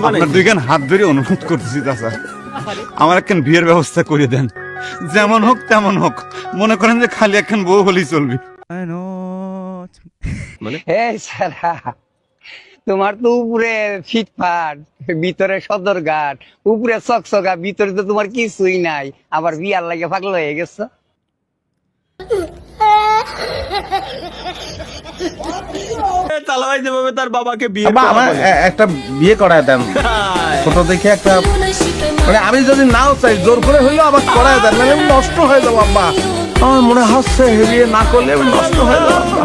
আপনার দুইখান হাত ধরে অনুরোধ করতেছি চাচা, আমার একখান বিয়ের ব্যবস্থা করে দেন, যেমন হোক তেমন হোক। মনে করেন যে খালি একখান বউ হলেই চলবে। তোমার তো উপরে ফিটফাট, ভিতরে সদরঘাট, উপরে চকচকা, ভিতরে তো তোমার কিছুই নাই, আবার বিয়ার লাগে পাগল হয়ে গেছো। তালাবাই যেভাবে তার বাবাকে বিয়ে আমার একটা বিয়ে করায় দেন, ছোট দেখে একটা, মানে আমি যদি নাও চাই জোর করে হইলেও আবার করায় দেন, মানে আমি নষ্ট হয়ে যাবো আব্বা। আমার মনে হচ্ছে বিয়ে না করলে আমি নষ্ট হয়ে যাবো আব্বা।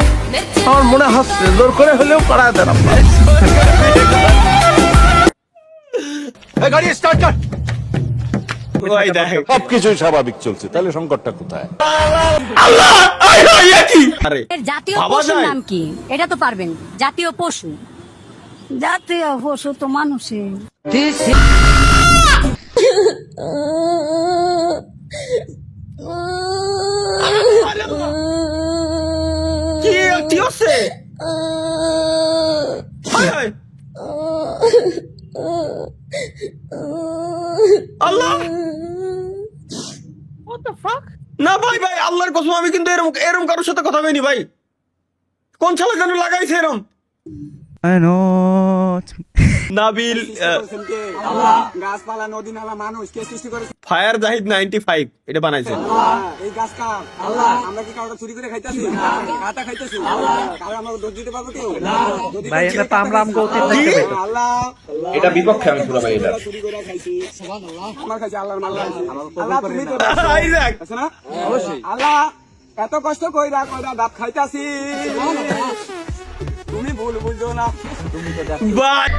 আমার মনে হচ্ছে জোর করে হলেও করায় দেন আব্বা। গাড়ি স্টার্ট কর। সবকিছুই স্বাভাবিক চলছে, তাহলে সংকটটা কোথায়? জাতীয় পশুর নাম কি? এটা তো পারবেন। জাতীয় পশু, জাতীয় পশু তো মানুষের। কি হচ্ছে? আল্লাহ, না ভাই ভাই, আল্লাহর কসম আমি কিন্তু এরম কারোর সাথে কথা বলিনি ভাই। কোন শালা যেন লাগাইছে এরম? নাবিল গাছপালা, নদী, নালা, মানুষ কে সৃষ্টি করেছে? ফায়ার জাহিদ 95 এটা বানাইছে। এই গাছ কার? আমরা কি কাউকে চুরি করে খাইতেছি? কাটা খাইতেছি? কারো আমরা দোষ দিতে পারবো কেউ? ভাই এটা তো আমরা আল্লাহ, এটা বিপক্ষে আমি পুরো ভাই, এটা চুরি করে খাইছি। আমার খাইছি, আল্লাহর মাল খাইছি। আল্লাহ তুমি তো আইজাক আছে না? অবশ্যই। আল্লাহ এত কষ্ট কইরা কইরা দাঁত খাইতাছি, তুমি ভুল বুঝো না। তুমি তো ভাই